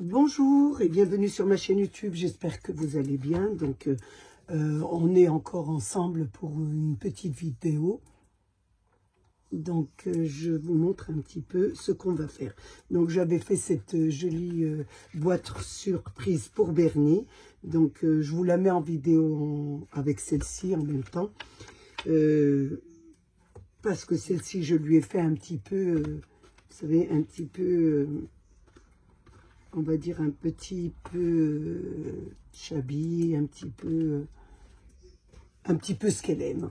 Bonjour et bienvenue sur ma chaîne YouTube, j'espère que vous allez bien. Donc on est encore ensemble pour une petite vidéo. Donc je vous montre un petit peu ce qu'on va faire. Donc j'avais fait cette jolie boîte surprise pour Bernie. Donc je vous la mets en vidéo avec celle-ci en même temps. Parce que celle-ci je lui ai fait un petit peu, vous savez, un petit peu... on va dire un petit peu shabby, un petit peu ce qu'elle aime.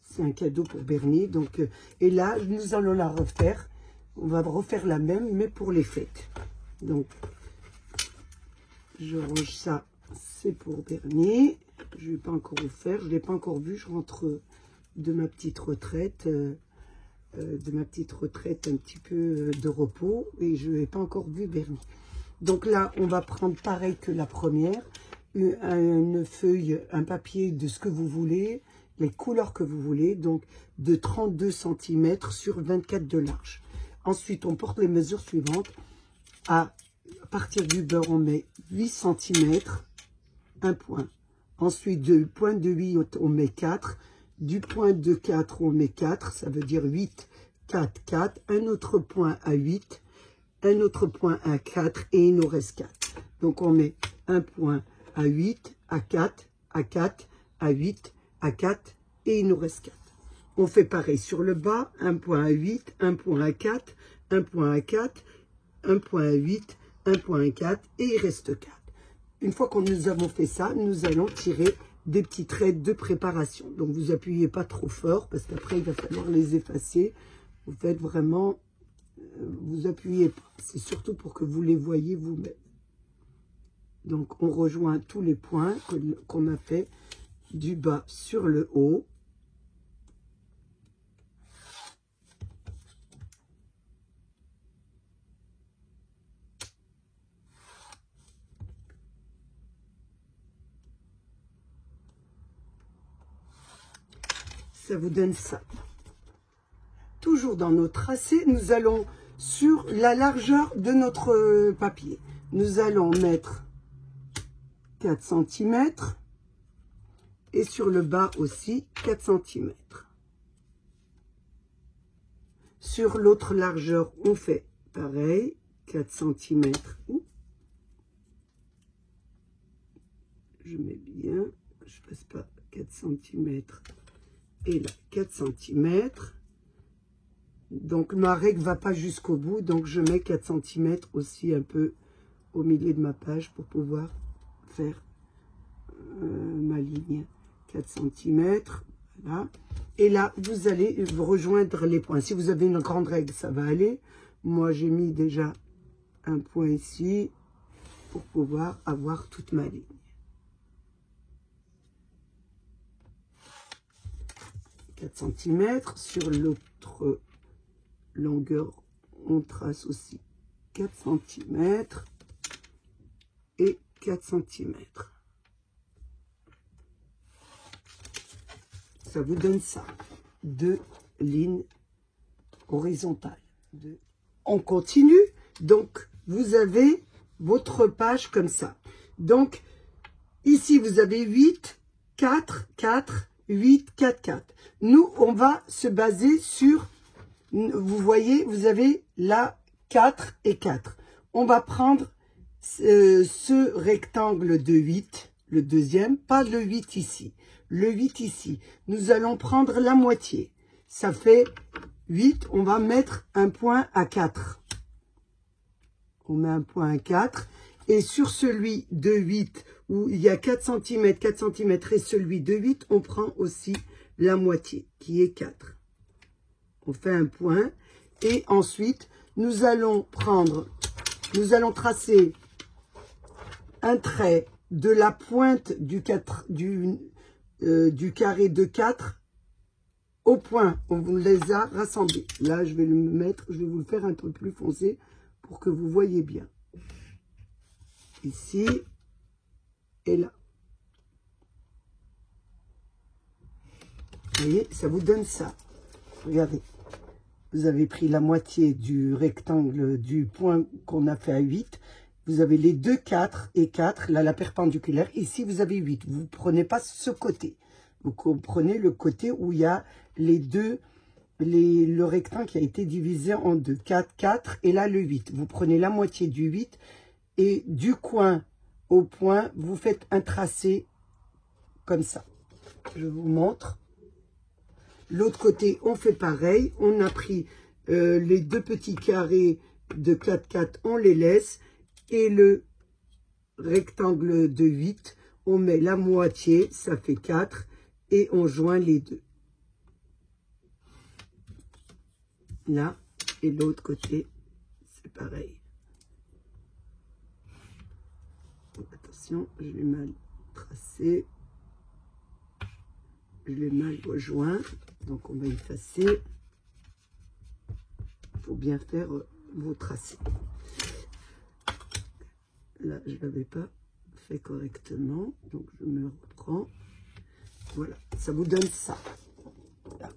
C'est un cadeau pour Bernie. Donc, et là, nous allons la refaire. On va refaire la même, mais pour les fêtes. Donc, je range ça. C'est pour Bernie. Je ne vais pas encore vous faire. Je ne l'ai pas encore vu. Je rentre de ma petite retraite. Un petit peu de repos. Et je n'ai pas encore vu Bernie. Donc là, on va prendre pareil que la première, une feuille, un papier de ce que vous voulez, les couleurs que vous voulez, donc de 32 cm sur 24 de large. Ensuite, on porte les mesures suivantes. À partir du beurre, on met 8 cm, un point. Ensuite, du point de 8, on met 4. Du point de 4, on met 4, ça veut dire 8, 4, 4. Un autre point à 8. Un autre point à 4 et il nous reste 4. Donc on met un point à 8, à 4, à 4, à 8, à 4 et il nous reste 4. On fait pareil sur le bas, un point à 8, un point à 4, un point à 4, un point à 8, un point à 4 et il reste 4. Une fois que nous avons fait ça, nous allons tirer des petits traits de préparation. Donc vous appuyez pas trop fort parce qu'après il va falloir les effacer. Vous faites vraiment... vous appuyez pas, c'est surtout pour que vous les voyez vous-même. Donc on rejoint tous les points qu'on a fait du bas sur le haut. Ça vous donne ça. Toujours dans notre tracé, nous allons sur la largeur de notre papier. Nous allons mettre 4 cm et sur le bas aussi 4 cm. Sur l'autre largeur, on fait pareil, 4 cm. Je mets bien, je ne fasse pas 4 cm et là 4 cm. Donc ma règle ne va pas jusqu'au bout, donc je mets 4 cm aussi un peu au milieu de ma page pour pouvoir faire ma ligne. 4 cm, voilà. Et là, vous allez rejoindre les points. Si vous avez une grande règle, ça va aller. Moi, j'ai mis déjà un point ici pour pouvoir avoir toute ma ligne. cm sur l'autre longueur, on trace aussi 4 cm et 4 cm. Ça vous donne ça, 2 lignes horizontales. On continue, donc vous avez votre page comme ça. Donc ici vous avez 8, 4, 4, 8, 4, 4. Nous, on va se baser sur... Vous voyez, vous avez là 4 et 4. On va prendre ce rectangle de 8, le deuxième, pas le 8 ici. Le 8 ici. Nous allons prendre la moitié. Ça fait 8. On va mettre un point à 4. On met un point à 4. Et sur celui de 8, où il y a 4 cm et celui de 8, on prend aussi la moitié, qui est 4. On fait un point et ensuite nous allons tracer un trait de la pointe du carré de 4 au point. On les a rassemblés. Là, je vais vous le faire un peu plus foncé pour que vous voyez bien. Ici et là. Vous voyez, ça vous donne ça. Regardez. Vous avez pris la moitié du rectangle du point qu'on a fait à 8 vous avez les deux 4 et 4, là la perpendiculaire, ici vous avez 8. Vous ne prenez pas ce côté, vous prenez le côté où il y a les deux, le rectangle qui a été divisé en deux, 4, 4, et là le 8. Vous prenez la moitié du 8, et du coin au point, vous faites un tracé comme ça. Je vous montre. L'autre côté, on fait pareil, on a pris les deux petits carrés de 4, 4, on les laisse, et le rectangle de 8, on met la moitié, ça fait 4, et on joint les deux. Là, et l'autre côté, c'est pareil. Attention, je l'ai mal tracé. Je l'ai mal rejoint, donc on va effacer. Il faut bien faire vos tracés. Là, je ne l'avais pas fait correctement, donc je me reprends. Voilà, ça vous donne ça. Là.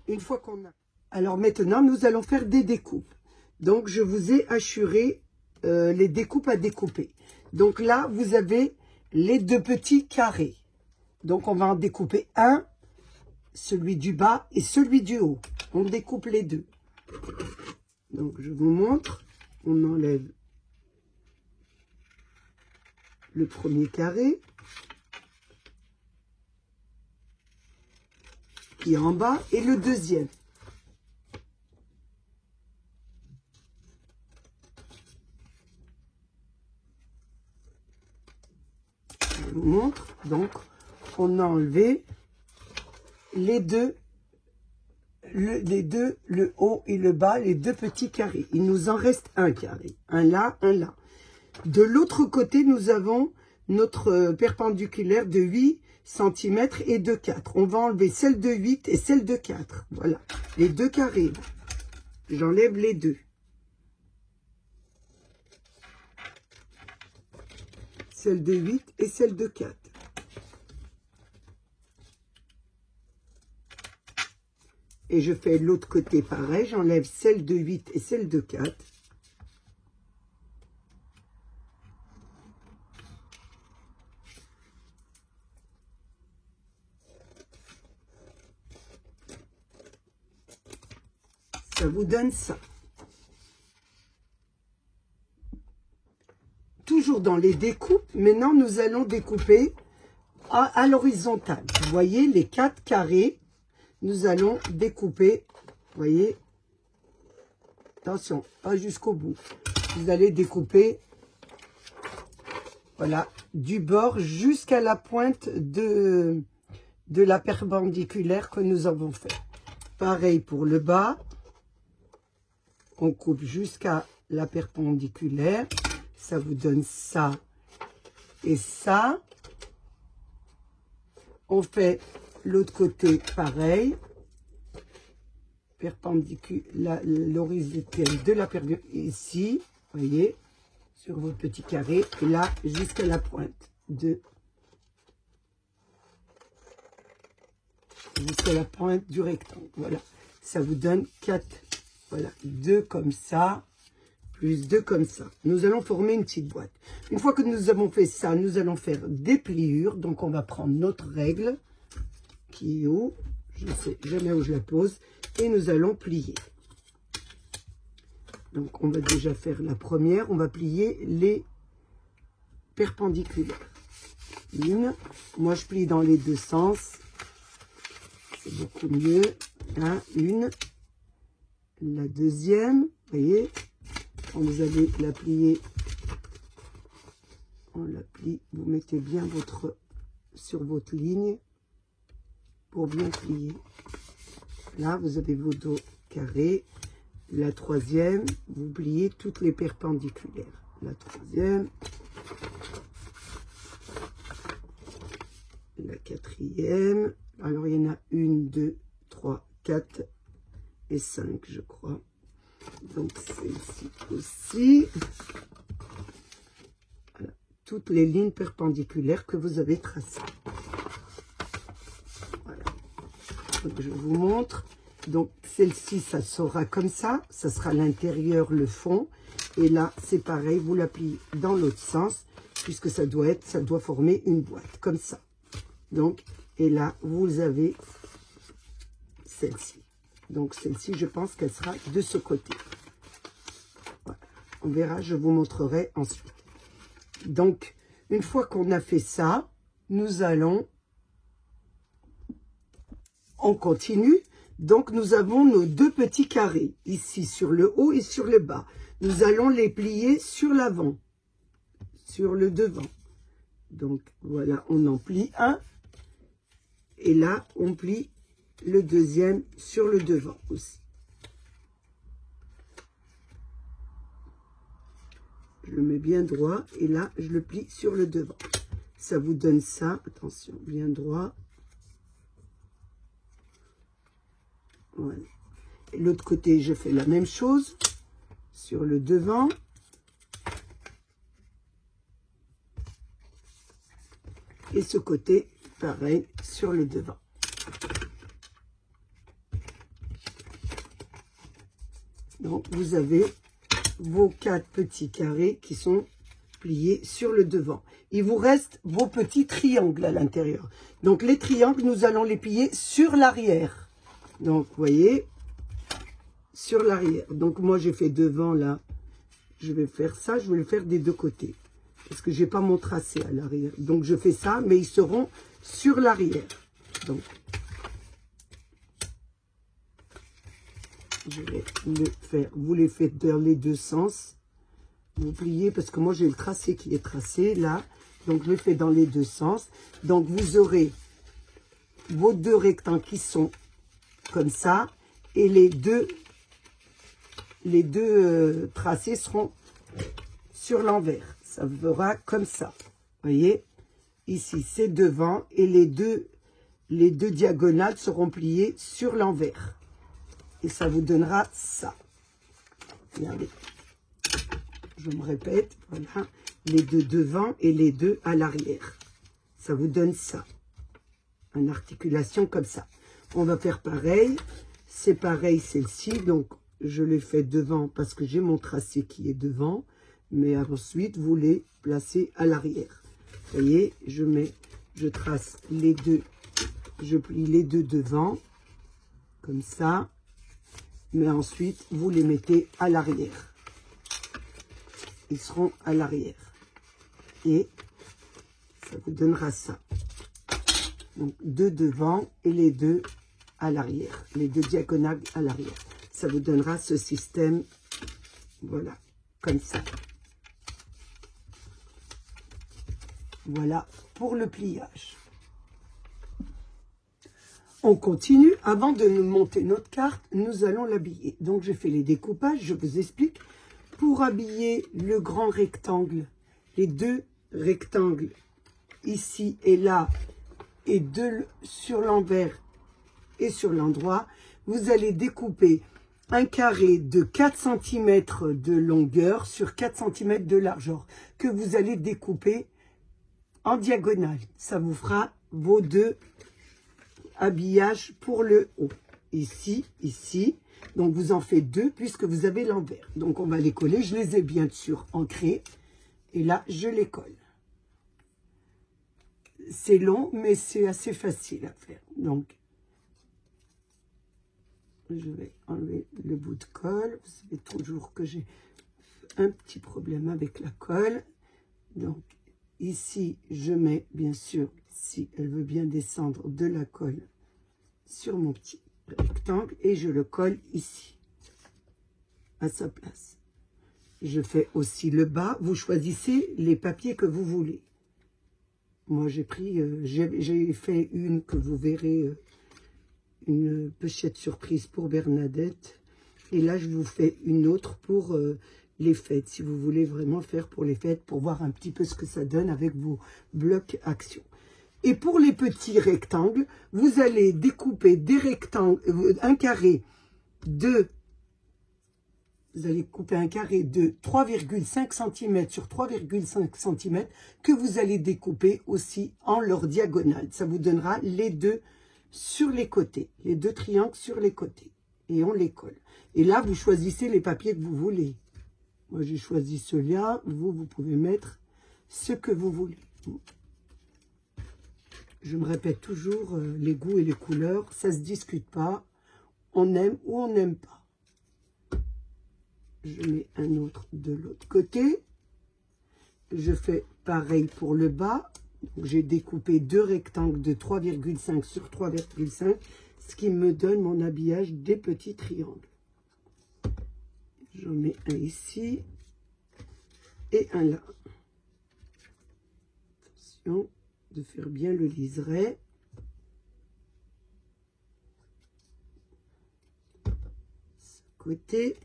Une fois qu'on a... Alors maintenant, nous allons faire des découpes. Donc, je vous ai assuré les découpes à découper. Donc là, vous avez les deux petits carrés. Donc, on va en découper un, celui du bas et celui du haut. On découpe les deux. Donc, je vous montre. On enlève le premier carré qui est en bas et le deuxième. Je vous montre. Donc, on a enlevé les deux, le haut et le bas, les deux petits carrés. Il nous en reste un carré, un là, un là. De l'autre côté, nous avons notre perpendiculaire de 8 cm et de 4. On va enlever celle de 8 et celle de 4. Voilà, les deux carrés. J'enlève les deux. Celle de 8 et celle de 4. Et je fais l'autre côté pareil, j'enlève celle de 8 et celle de 4. Ça vous donne ça. Toujours dans les découpes, maintenant nous allons découper à l'horizontale. Vous voyez les 4 carrés. Nous allons découper, vous voyez, attention, pas jusqu'au bout. Vous allez découper, voilà, du bord jusqu'à la pointe de la perpendiculaire que nous avons fait. Pareil pour le bas, on coupe jusqu'à la perpendiculaire, ça vous donne ça et ça. On fait l'autre côté, pareil, perpendiculaire, l'horizontale de la perpendiculaire, ici, voyez, sur votre petit carré, et là, jusqu'à la pointe jusqu'à la pointe du rectangle. Voilà, ça vous donne 4, voilà, 2 comme ça, plus 2 comme ça. Nous allons former une petite boîte. Une fois que nous avons fait ça, nous allons faire des pliures. Donc, on va prendre notre règle, qui est où, je ne sais jamais où je la pose, et nous allons plier. Donc on va déjà faire la première, on va plier les perpendiculaires. Une, moi je plie dans les deux sens, c'est beaucoup mieux. Là, une, la deuxième, vous voyez, quand vous allez la plier, on la plie, vous mettez bien sur votre ligne, pour bien plier. Là, vous avez vos dos carrés. La troisième, vous pliez toutes les perpendiculaires. La troisième. La quatrième. Alors, il y en a 1, 2, 3, 4 et 5, je crois. Donc, celle-ci aussi. Voilà. Toutes les lignes perpendiculaires que vous avez tracées. Donc, je vous montre. Donc, celle-ci, ça sera comme ça. Ça sera l'intérieur, le fond. Et là, c'est pareil, vous la pliez dans l'autre sens, puisque ça doit former une boîte, comme ça. Donc, et là, vous avez celle-ci. Donc, celle-ci, je pense qu'elle sera de ce côté. Voilà. On verra, je vous montrerai ensuite. Donc, une fois qu'on a fait ça, nous allons... On continue. Donc, nous avons nos deux petits carrés, ici sur le haut et sur le bas. Nous allons les plier sur l'avant, sur le devant. Donc, voilà, on en plie un. Et là, on plie le deuxième sur le devant aussi. Je le mets bien droit et là, je le plie sur le devant. Ça vous donne ça. Attention, bien droit. Voilà. Et l'autre côté, je fais la même chose sur le devant. Et ce côté, pareil, sur le devant. Donc, vous avez vos 4 petits carrés qui sont pliés sur le devant. Il vous reste vos petits triangles à l'intérieur. Donc, les triangles, nous allons les plier sur l'arrière. Donc, vous voyez, sur l'arrière. Donc, moi, j'ai fait devant, là. Je vais faire ça, je vais le faire des deux côtés. Parce que j'ai pas mon tracé à l'arrière. Donc, je fais ça, mais ils seront sur l'arrière. Donc, je vais le faire. Vous les faites dans les deux sens. Vous pliez, parce que moi, j'ai le tracé qui est tracé, là. Donc, je le fais dans les deux sens. Donc, vous aurez vos deux rectangles qui sont comme ça. Et les deux tracés seront sur l'envers. Ça fera comme ça. Vous voyez, ici, c'est devant. Et les deux diagonales seront pliées sur l'envers. Et ça vous donnera ça. Regardez. Je me répète. Voilà. Les deux devant et les deux à l'arrière. Ça vous donne ça. Une articulation comme ça. On va faire pareil. C'est pareil celle-ci. Donc, je l'ai fait devant parce que j'ai mon tracé qui est devant. Mais ensuite, vous les placez à l'arrière. Vous voyez, je trace les deux. Je plie les deux devant. Comme ça. Mais ensuite, vous les mettez à l'arrière. Ils seront à l'arrière. Et ça vous donnera ça. Donc, deux devant et les deux à l'arrière. Les deux diagonales à l'arrière. Ça vous donnera ce système, voilà, comme ça. Voilà pour le pliage. On continue. Avant de nous monter notre carte, nous allons l'habiller. Donc, j'ai fait les découpages, je vous explique. Pour habiller le grand rectangle, les deux rectangles, ici et là, et deux sur l'envers et sur l'endroit, vous allez découper un carré de 4 cm de longueur sur 4 cm de largeur que vous allez découper en diagonale. Ça vous fera vos deux habillages pour le haut. Ici, ici. Donc, vous en faites deux puisque vous avez l'envers. Donc, on va les coller. Je les ai bien sûr ancrés. Et là, je les colle. C'est long, mais c'est assez facile à faire. Donc, je vais enlever le bout de colle. Vous savez toujours que j'ai un petit problème avec la colle. Donc, ici, je mets, bien sûr, si elle veut bien descendre, de la colle sur mon petit rectangle. Et je le colle ici, à sa place. Je fais aussi le bas. Vous choisissez les papiers que vous voulez. Moi, j'ai fait une que vous verrez, une pochette surprise pour Bernadette. Et là, je vous fais une autre pour les fêtes, si vous voulez vraiment faire pour les fêtes, pour voir un petit peu ce que ça donne avec vos blocs action. Et pour les petits rectangles, vous allez découper des rectangles, un carré de... Vous allez couper un carré de 3,5 cm sur 3,5 cm que vous allez découper aussi en leur diagonale. Ça vous donnera les deux sur les côtés, les deux triangles sur les côtés. Et on les colle. Et là, vous choisissez les papiers que vous voulez. Moi, j'ai choisi celui-là. Vous pouvez mettre ce que vous voulez. Je me répète toujours, les goûts et les couleurs, ça ne se discute pas. On aime ou on n'aime pas. Je mets un autre de l'autre côté. Je fais pareil pour le bas. J'ai découpé 2 rectangles de 3,5 sur 3,5, ce qui me donne mon habillage des petits triangles. J'en mets un ici et un là. Attention de faire bien le liseré. Ce côté.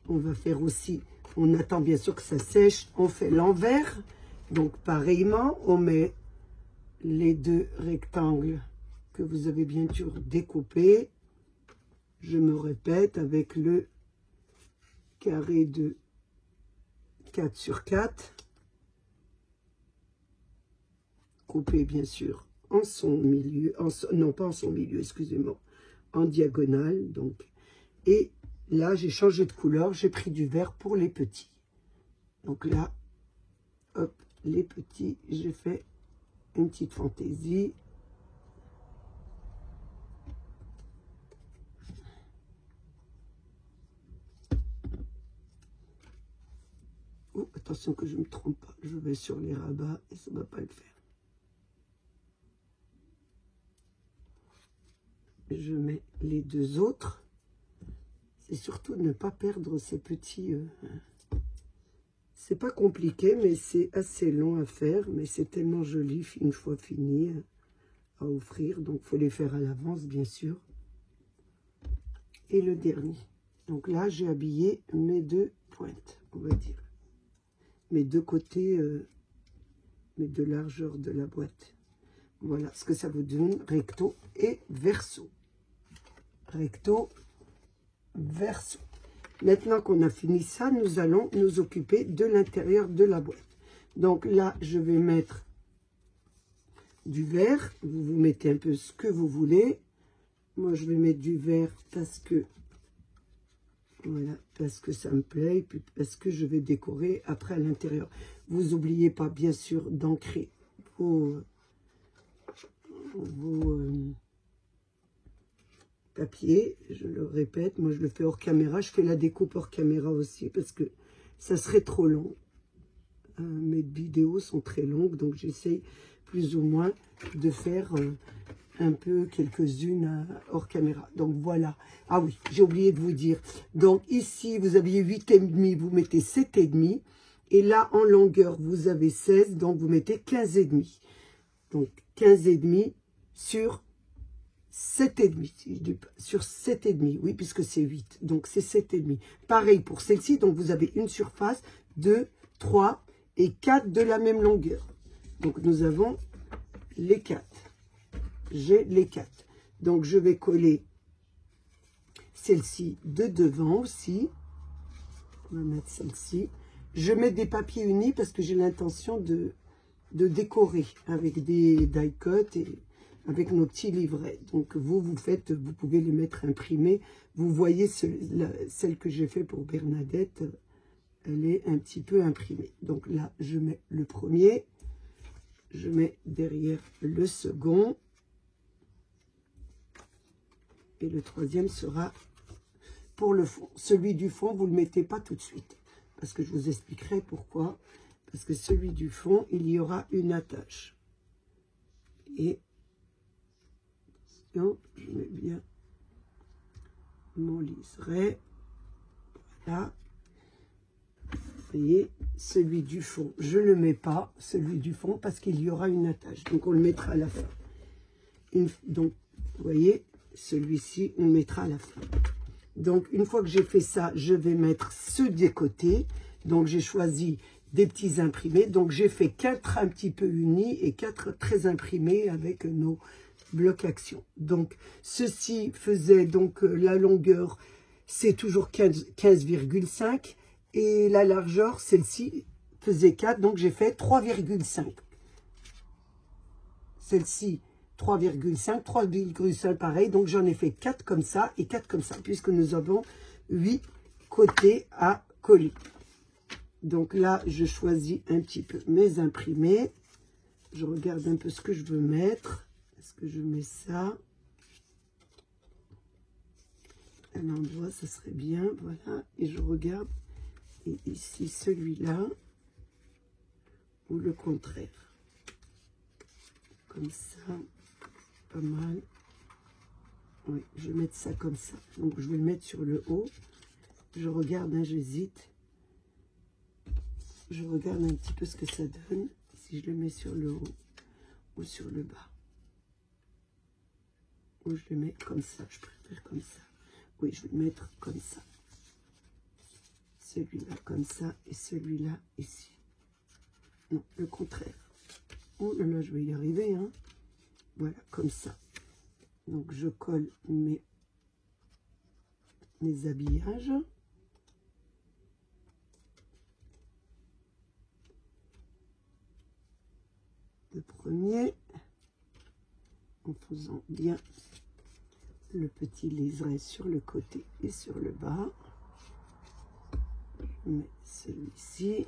On va faire aussi, on attend bien sûr que ça sèche, on fait l'envers. Donc pareillement, on met les 2 rectangles que vous avez bien sûr découpés. Je me répète avec le carré de 4 sur 4. Coupé bien sûr en son milieu, non pas en son milieu, excusez-moi, en diagonale. Donc, et là, j'ai changé de couleur, j'ai pris du vert pour les petits. Donc là, hop, les petits, j'ai fait une petite fantaisie. Oh, attention que je ne me trompe pas, je vais sur les rabats et ça ne va pas le faire. Je mets les 2 autres. C'est surtout ne pas perdre ces petits... C'est pas compliqué, mais c'est assez long à faire. Mais c'est tellement joli une fois fini à offrir. Donc, il faut les faire à l'avance, bien sûr. Et le dernier. Donc là, j'ai habillé mes 2 pointes, on va dire. Mes 2 côtés, mes 2 largeurs de la boîte. Voilà ce que ça vous donne, recto et verso. Recto, verso. Maintenant qu'on a fini ça, nous allons nous occuper de l'intérieur de la boîte. Donc là, je vais mettre du vert. Vous mettez un peu ce que vous voulez. Moi, je vais mettre du vert parce que, voilà, parce que ça me plaît. Et puis parce que je vais décorer après à l'intérieur. Vous n'oubliez pas, bien sûr, d'ancrer vos papier, je le répète, moi je le fais hors caméra, je fais la découpe hors caméra aussi parce que ça serait trop long. Mes vidéos sont très longues, donc j'essaye plus ou moins de faire un peu quelques-unes hors caméra. Donc voilà. Ah oui, j'ai oublié de vous dire. Donc ici, vous aviez 8,5, vous mettez 7,5. Et là, en longueur, vous avez 16, donc vous mettez 15,5. Donc 15,5 sur 7,5, si je dis pas, sur 7,5, oui, puisque c'est 8, donc c'est 7,5. Pareil pour celle-ci, donc vous avez une surface, 2, 3 et 4 de la même longueur. Donc nous avons les 4. J'ai les 4. Donc je vais coller celle-ci de devant aussi. On va mettre celle-ci. Je mets des papiers unis parce que j'ai l'intention de décorer avec des die-cut et avec nos petits livrets. Donc vous pouvez les mettre imprimés. Vous voyez celle que j'ai fait pour Bernadette, elle est un petit peu imprimée. Donc là, je mets le premier, je mets derrière le second, et le troisième sera pour le fond. Celui du fond, vous ne le mettez pas tout de suite, parce que je vous expliquerai pourquoi. Parce que celui du fond, il y aura une attache. Et attention, je mets bien mon liseré. Voilà. Vous voyez, celui du fond, je ne le mets pas, celui du fond, parce qu'il y aura une attache. Donc, on le mettra à la fin. Donc, vous voyez, celui-ci, on le mettra à la fin. Donc, une fois que j'ai fait ça, je vais mettre ceux des côtés. Donc, j'ai choisi des petits imprimés. Donc, j'ai fait 4 un petit peu unis et 4 très imprimés avec nos blocs action. Donc, ceci faisait donc la longueur, c'est toujours 15,5 et la largeur, celle-ci faisait 4. Donc, j'ai fait 3,5. Celle-ci, 3,5, 3,5 pareil. Donc j'en ai fait 4 comme ça et 4 comme ça, puisque nous avons 8 côtés à coller. Donc là, je choisis un petit peu mes imprimés. Je regarde un peu ce que je veux mettre. Est-ce que je mets ça? Un endroit, ça serait bien. Voilà. Et je regarde. Et ici, celui-là. Ou le contraire. Comme ça. Pas mal. Oui, je vais mettre ça comme ça. Donc, je vais le mettre sur le haut. Je regarde, hein, j'hésite. Je regarde un petit peu ce que ça donne. Si je le mets sur le haut ou sur le bas. Ou je le mets comme ça. Je préfère comme ça. Oui, je vais le mettre comme ça. Celui-là comme ça et celui-là ici. Non, le contraire. Oh là là, je vais y arriver, hein. Voilà, comme ça. Donc, je colle mes habillages. Le premier, en faisant bien le petit liseré sur le côté et sur le bas. Je mets celui-ci.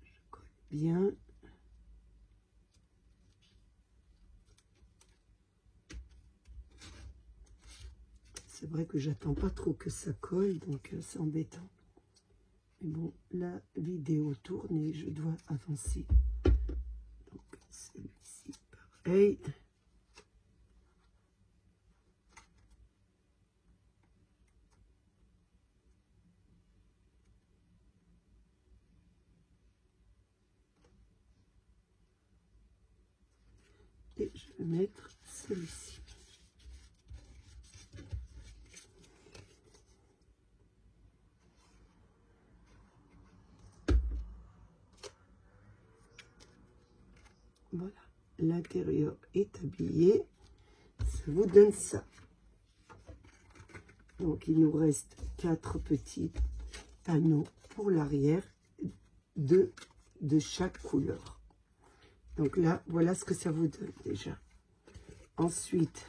Je colle bien. C'est vrai que j'attends pas trop que ça colle, donc c'est embêtant. Mais bon, la vidéo tourne et je dois avancer. Donc celui-ci, pareil. Et je vais mettre celui-ci. Voilà, l'intérieur est habillé. Ça vous donne ça. Donc, il nous reste 4 petits panneaux pour l'arrière, de chaque couleur. Donc là, voilà ce que ça vous donne déjà. Ensuite,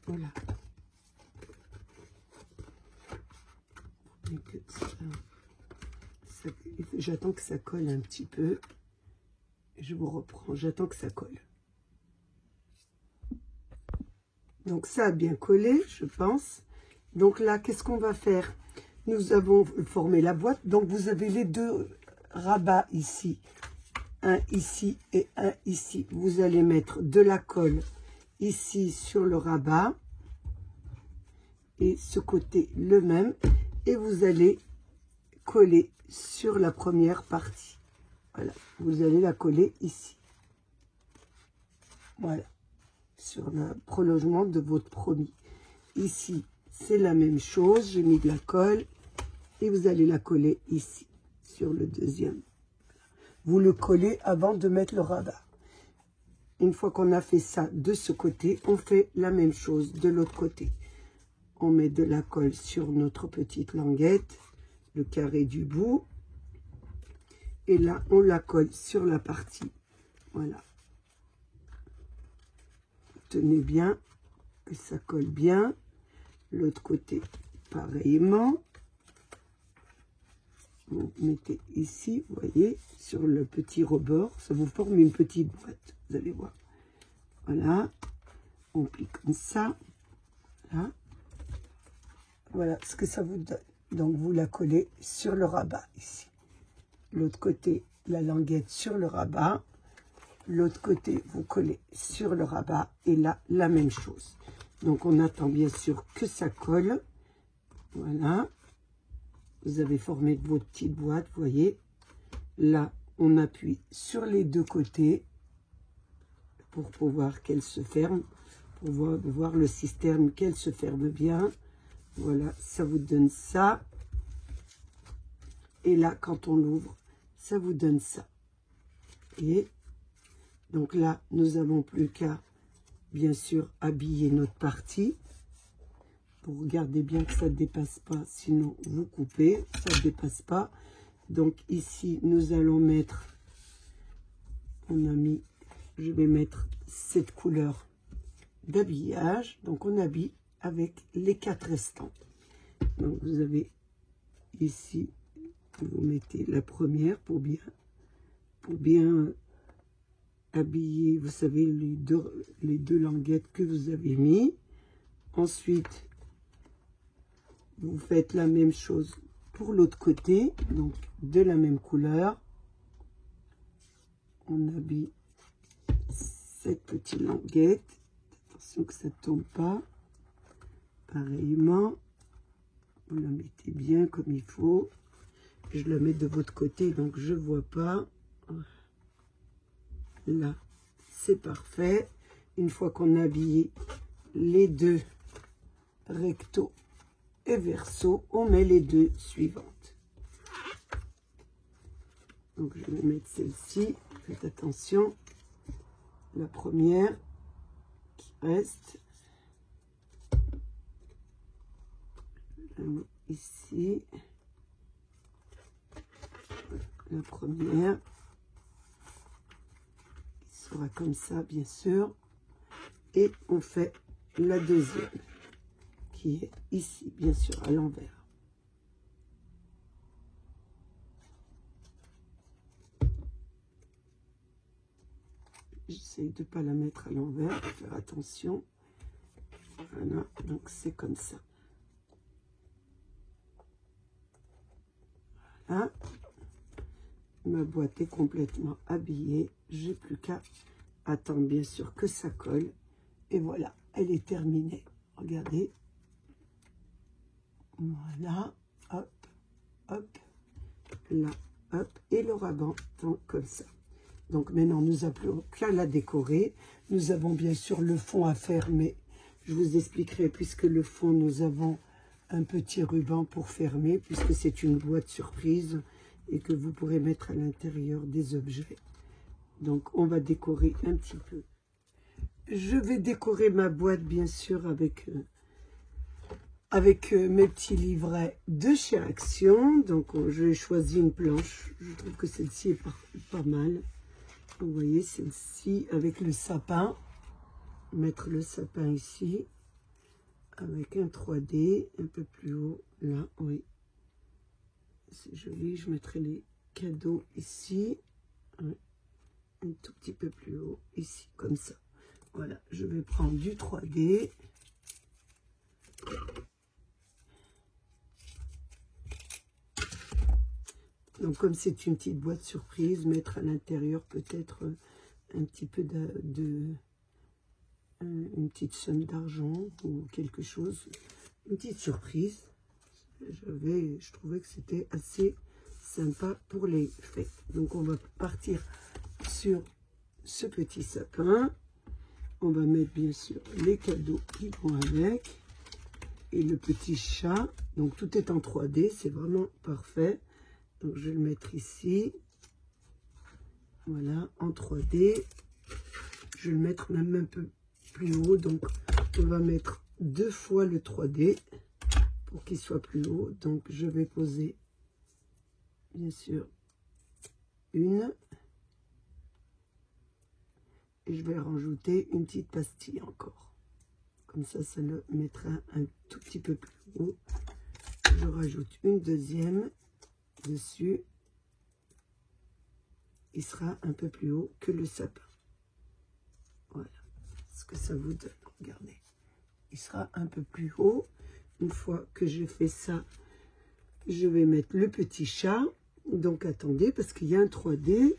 voilà. J'attends que ça colle un petit peu. Je vous reprends, j'attends que ça colle. Donc ça a bien collé, je pense. Donc là, qu'est-ce qu'on va faire? Nous avons formé la boîte. Donc vous avez les 2 rabats ici. Un ici et un ici. Vous allez mettre de la colle ici sur le rabat. Et ce côté le même. Et vous allez coller sur la première partie. Voilà, vous allez la coller ici. Voilà, sur le prolongement de votre promis. Ici, c'est la même chose. J'ai mis de la colle et vous allez la coller ici, sur le deuxième. Vous le collez avant de mettre le rabat. Une fois qu'on a fait ça de ce côté, on fait la même chose de l'autre côté. On met de la colle sur notre petite languette, le carré du bout. Et là, on la colle sur la partie. Voilà. Tenez bien, que ça colle bien. L'autre côté, pareillement. Vous mettez ici, vous voyez, sur le petit rebord. Ça vous forme une petite boîte, vous allez voir. Voilà. On plie comme ça. Voilà. Voilà ce que ça vous donne. Donc, vous la collez sur le rabat, ici. L'autre côté, la languette sur le rabat. L'autre côté, vous collez sur le rabat. Et là, la même chose. Donc, on attend bien sûr que ça colle. Voilà. Vous avez formé votre petite boîte, vous voyez. Là, on appuie sur les 2 côtés pour pouvoir qu'elle se ferme. Pour voir le système, qu'elle se ferme bien. Voilà, ça vous donne ça. Et là, quand on l'ouvre, ça vous donne ça. Et donc là, nous n'avons plus qu'à, bien sûr, habiller notre partie. Vous regardez bien que ça ne dépasse pas, sinon vous coupez, ça ne dépasse pas. Donc ici, nous allons mettre, je vais mettre cette couleur d'habillage. Donc on habille avec les 4 restants. Donc vous avez ici, vous mettez la première pour bien habiller, vous savez, les deux languettes que vous avez mis. Ensuite, vous faites la même chose pour l'autre côté, donc de la même couleur. On habille cette petite languette. Attention que ça ne tombe pas. Pareillement, vous la mettez bien comme il faut. Je la mets de votre côté, donc je ne vois pas. Là, c'est parfait. Une fois qu'on a habillé les deux recto et verso, on met les deux suivantes. Donc je vais mettre celle-ci. Faites attention. La première qui reste. Je la mets ici. La première. Qui sera comme ça, bien sûr. Et on fait la deuxième. Qui est ici, bien sûr, à l'envers. J'essaie de ne pas la mettre à l'envers, faire attention. Voilà, donc c'est comme ça. Voilà. Ma boîte est complètement habillée. J'ai plus qu'à attendre, bien sûr, que ça colle. Et voilà, elle est terminée. Regardez. Voilà, hop, hop, là, hop, et le ruban tombe comme ça. Donc maintenant, nous n'avons qu'à la décorer. Nous avons bien sûr le fond à faire, mais je vous expliquerai, puisque le fond, nous avons un petit ruban pour fermer, puisque c'est une boîte surprise et que vous pourrez mettre à l'intérieur des objets. Donc, on va décorer un petit peu. Je vais décorer ma boîte, bien sûr, avec mes petits livrets de chez Action. Donc, j'ai choisi une planche. Je trouve que celle-ci est pas mal. Vous voyez, celle-ci avec le sapin. Mettre le sapin ici. Avec un 3D un peu plus haut. Là, oui. C'est joli. Je mettrai les cadeaux ici. Oui. Un tout petit peu plus haut ici, comme ça. Voilà, je vais prendre du 3D. Donc, comme c'est une petite boîte surprise, mettre à l'intérieur peut-être un petit peu une petite somme d'argent ou quelque chose. Une petite surprise. Je trouvais que c'était assez sympa pour les fêtes. Donc, on va partir sur ce petit sapin. On va mettre bien sûr les cadeaux qui vont avec. Et le petit chat. Donc, tout est en 3D. C'est vraiment parfait. Donc, je vais le mettre ici. Voilà, en 3D. Je vais le mettre même un peu plus haut. Donc, on va mettre 2 fois le 3D pour qu'il soit plus haut. Donc, je vais poser, bien sûr, une. Et je vais rajouter une petite pastille encore. Comme ça, ça le mettra un tout petit peu plus haut. Je rajoute une deuxième dessus. Il sera un peu plus haut que le sapin. Voilà ce que ça vous donne. Regardez. Il sera un peu plus haut. Une fois que j'ai fait ça, je vais mettre le petit chat. Donc, attendez, parce qu'il y a un 3D.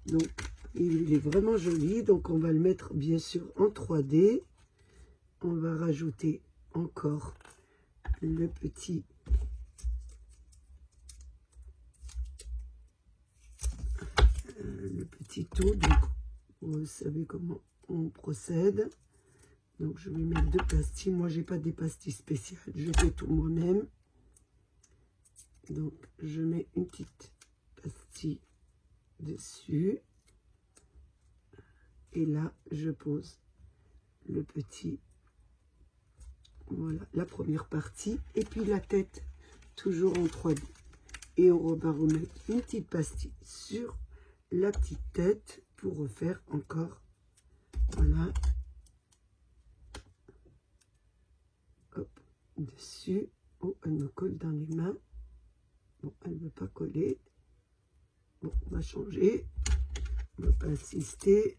Donc, il est vraiment joli. Donc, on va le mettre, bien sûr, en 3D. On va rajouter encore le petit tout. Donc, vous savez comment on procède. Donc, je vais mettre 2 pastilles. Moi, j'ai pas des pastilles spéciales. Je fais tout moi-même. Donc, je mets une petite pastille dessus. Et là, je pose le petit. Voilà, la première partie. Et puis, la tête, toujours en 3D. Et on va remettre une petite pastille sur la petite tête pour refaire encore. Voilà. Hop, dessus. Oh, elle me colle dans les mains. Bon, elle ne veut pas coller. Bon, on va changer. On ne va pas insister.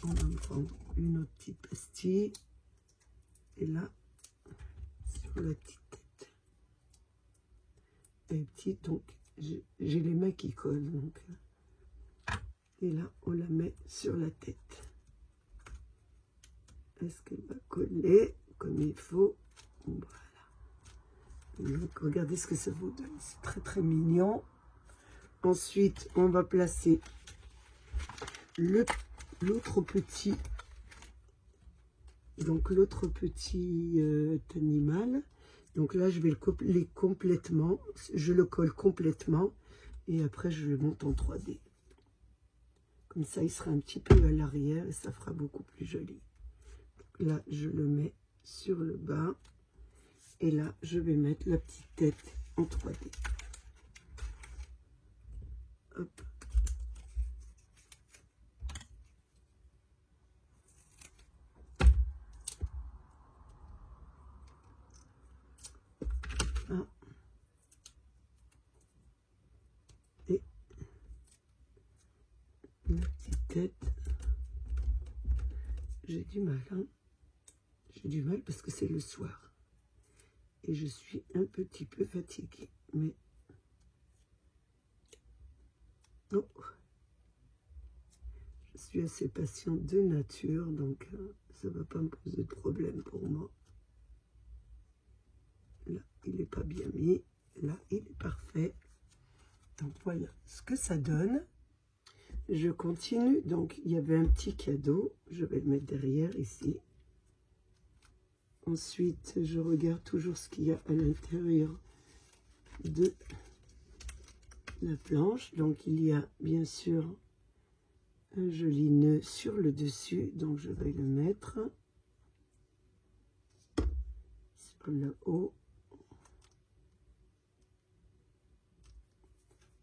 On va prendre une autre petite pastille. Et là, sur la petite tête. Elle est petite, donc j'ai les mains qui collent. Donc. Et là, on la met sur la tête. Est-ce qu'elle va coller comme il faut? Voilà. Donc, regardez ce que ça vous donne. C'est très, très mignon. Ensuite, on va placer l'autre petit... Donc, l'autre petit animal. Donc là, je vais le coller complètement. Je le colle complètement. Et après, je le monte en 3D. Comme ça, il sera un petit peu à l'arrière et ça fera beaucoup plus joli. Donc là, je le mets sur le bas. Et là, je vais mettre la petite tête en 3D. Hop. Ah. Et la petite tête. J'ai du mal, hein. J'ai du mal parce que c'est le soir. Et je suis un petit peu fatiguée. Mais... non. Je suis assez patiente de nature, donc ça ne va pas me poser de problème pour moi. Là, il n'est pas bien mis. Là, il est parfait. Donc, voilà ce que ça donne. Je continue. Donc, il y avait un petit cadeau. Je vais le mettre derrière, ici. Ensuite, je regarde toujours ce qu'il y a à l'intérieur de la planche. Donc, il y a, bien sûr, un joli nœud sur le dessus. Donc, je vais le mettre sur le haut.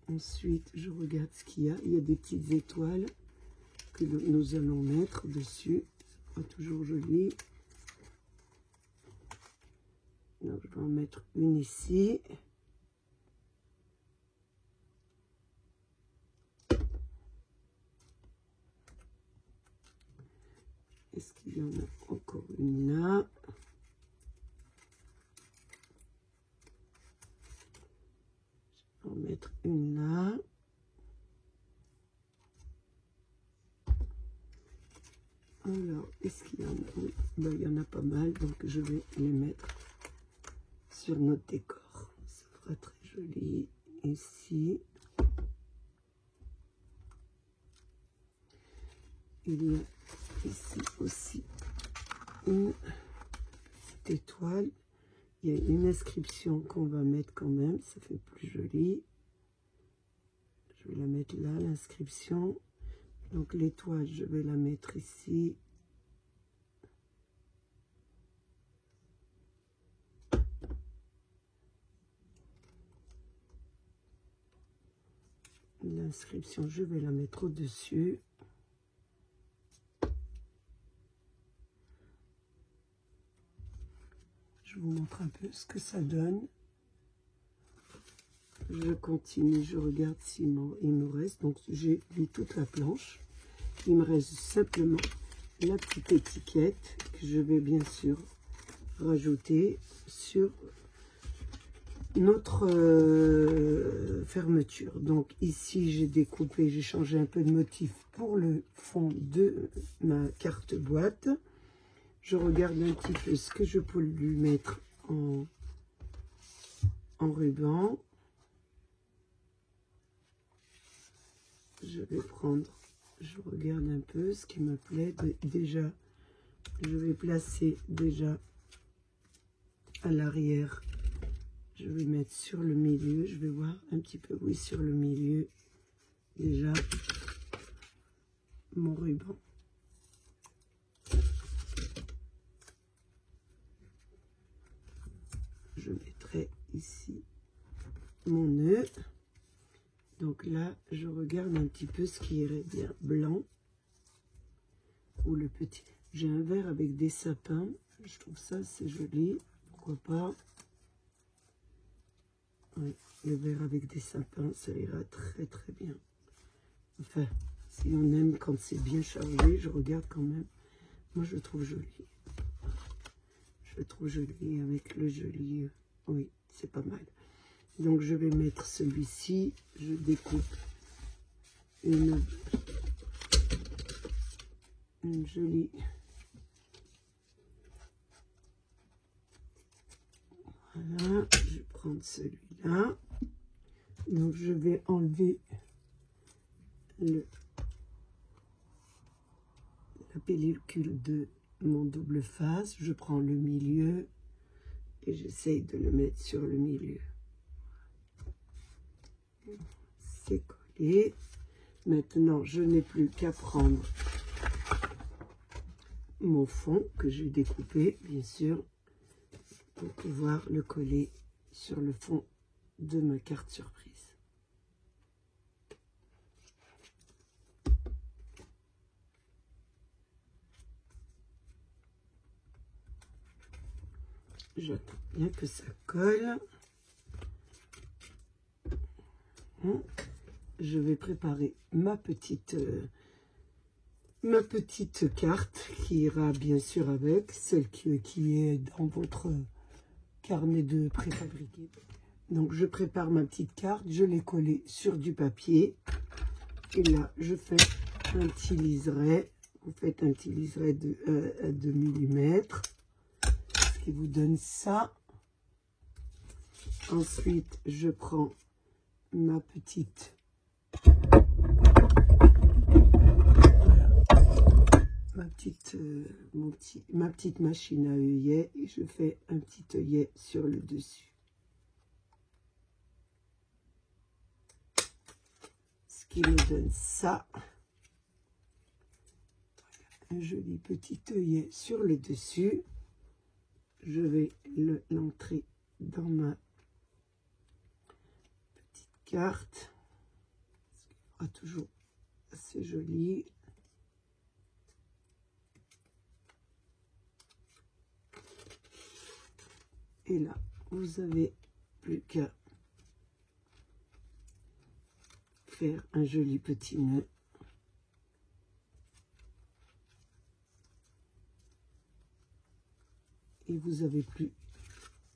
Ensuite, je regarde ce qu'il y a. Il y a des petites étoiles que nous allons mettre dessus. C'est pas toujours joli. Donc, je vais en mettre une ici. Est-ce qu'il y en a encore une là? Je vais en mettre une là. Alors, est-ce qu'il y en a? Oui, ben, il y en a pas mal, donc je vais les mettre sur notre décor. Ça fera très joli ici. Il y a ici aussi une petite étoile. Il y a une inscription qu'on va mettre quand même, ça fait plus joli. Je vais la mettre là, l'inscription. Donc l'étoile, je vais la mettre ici. L'inscription, je vais la mettre au-dessus. Je vous montre un peu ce que ça donne. Je continue, je regarde s'il me reste. Donc j'ai vu toute la planche. Il me reste simplement la petite étiquette que je vais bien sûr rajouter sur notre fermeture. Donc ici j'ai découpé, j'ai changé un peu de motif pour le fond de ma carte boîte. Je regarde un petit peu ce que je peux lui mettre en ruban. Je vais prendre, je regarde un peu ce qui me plaît. Déjà, je vais placer déjà à l'arrière. Je vais mettre sur le milieu. Je vais voir un petit peu, oui, sur le milieu. Déjà, mon ruban. Je mettrai ici mon nœud. Donc là, je regarde un petit peu ce qui irait bien. Blanc ou le petit. J'ai un verre avec des sapins. Je trouve ça, c'est joli. Pourquoi pas. Oui, le verre avec des sapins, ça ira très très bien. Enfin, si on aime quand c'est bien chargé, je regarde quand même. Moi, je le trouve joli. Je le trouve joli avec le joli. Oui, c'est pas mal. Donc, je vais mettre celui-ci. Je découpe une jolie... Voilà, je vais prendre celui-là. Donc, je vais enlever la pellicule de mon double face. Je prends le milieu et j'essaye de le mettre sur le milieu. C'est collé. Maintenant, je n'ai plus qu'à prendre mon fond que j'ai découpé, bien sûr, pour pouvoir le coller sur le fond de ma carte surprise. J'attends bien que ça colle. Je vais préparer ma petite carte qui ira bien sûr avec celle qui est dans votre carnet de préfabriqué. Donc je prépare ma petite carte, je l'ai collée sur du papier et là je fais un petit liseré. Vous faites un petit liseré de 2 mm, ce qui vous donne ça. Ensuite je prends ma petite ma petite machine à œillet et je fais un petit œillet sur le dessus. Ce qui me donne ça. Un joli petit œillet sur le dessus. Je vais l'entrer dans ma petite carte. Ce qui sera toujours assez joli. Et là, vous avez plus qu'à faire un joli petit nœud. Et vous avez plus,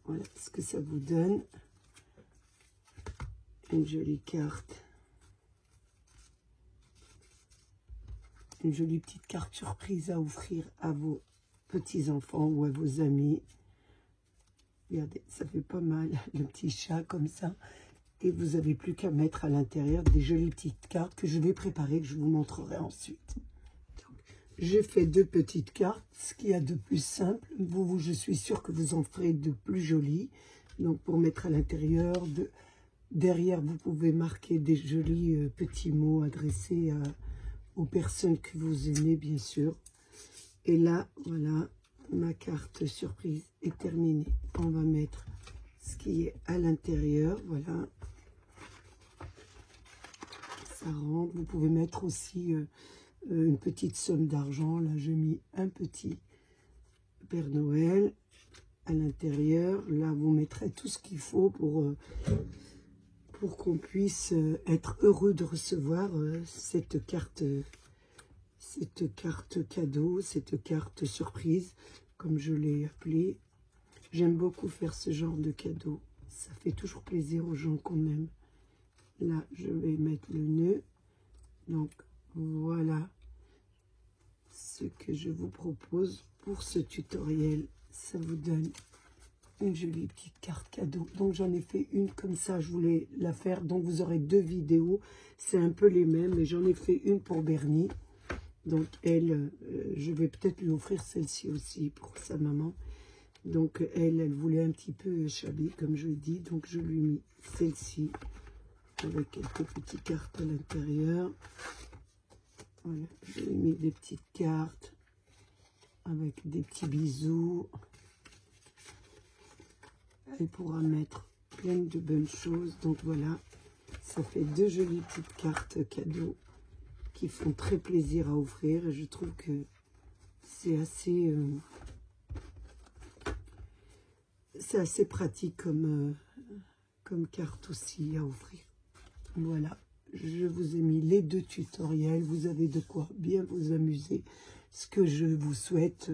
voilà ce que ça vous donne. Une jolie carte. Une jolie petite carte surprise à offrir à vos petits-enfants ou à vos amis. Regardez, ça fait pas mal, le petit chat comme ça. Et vous n'avez plus qu'à mettre à l'intérieur des jolies petites cartes que je vais préparer, que je vous montrerai ensuite. J'ai fait 2 petites cartes, ce qu'il y a de plus simple. Je suis sûre que vous en ferez de plus jolies. Donc pour mettre à l'intérieur, derrière vous pouvez marquer des jolis petits mots adressés aux personnes que vous aimez, bien sûr. Et là, voilà, ma carte surprise est terminée. On va mettre ce qui est à l'intérieur, voilà. Ça rentre. Vous pouvez mettre aussi une petite somme d'argent. Là, j'ai mis un petit Père Noël à l'intérieur. Là, vous mettrez tout ce qu'il faut pour qu'on puisse être heureux de recevoir cette carte cadeau, cette carte surprise, comme je l'ai appelée. J'aime beaucoup faire ce genre de cadeau. Ça fait toujours plaisir aux gens qu'on aime. Là, je vais mettre le nœud. Donc, voilà ce que je vous propose pour ce tutoriel. Ça vous donne une jolie petite carte cadeau. Donc, j'en ai fait une comme ça. Je voulais la faire. Donc, vous aurez 2 vidéos. C'est un peu les mêmes. Mais j'en ai fait une pour Bernie. Donc, elle, je vais peut-être lui offrir celle-ci aussi pour sa maman. Donc, elle voulait un petit peu shabby, comme je l'ai dit. Donc, je lui ai mis celle-ci avec quelques petites cartes à l'intérieur. Voilà, je lui ai mis des petites cartes avec des petits bisous. Elle pourra mettre pleine de bonnes choses. Donc voilà, ça fait 2 jolies petites cartes cadeaux qui font très plaisir à offrir. Et je trouve que c'est assez pratique comme carte aussi à offrir. Voilà, je vous ai mis les 2 tutoriels. Vous avez de quoi bien vous amuser. Ce que je vous souhaite,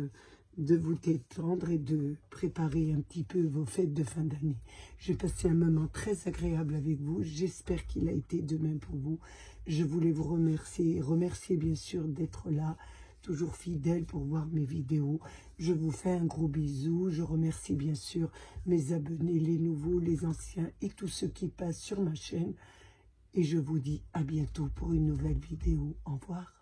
de vous détendre et de préparer un petit peu vos fêtes de fin d'année. J'ai passé un moment très agréable avec vous. J'espère qu'il a été de même pour vous. Je voulais vous remercier bien sûr d'être là, toujours fidèle pour voir mes vidéos. Je vous fais un gros bisou. Je remercie bien sûr mes abonnés, les nouveaux, les anciens et tous ceux qui passent sur ma chaîne. Et je vous dis à bientôt pour une nouvelle vidéo. Au revoir.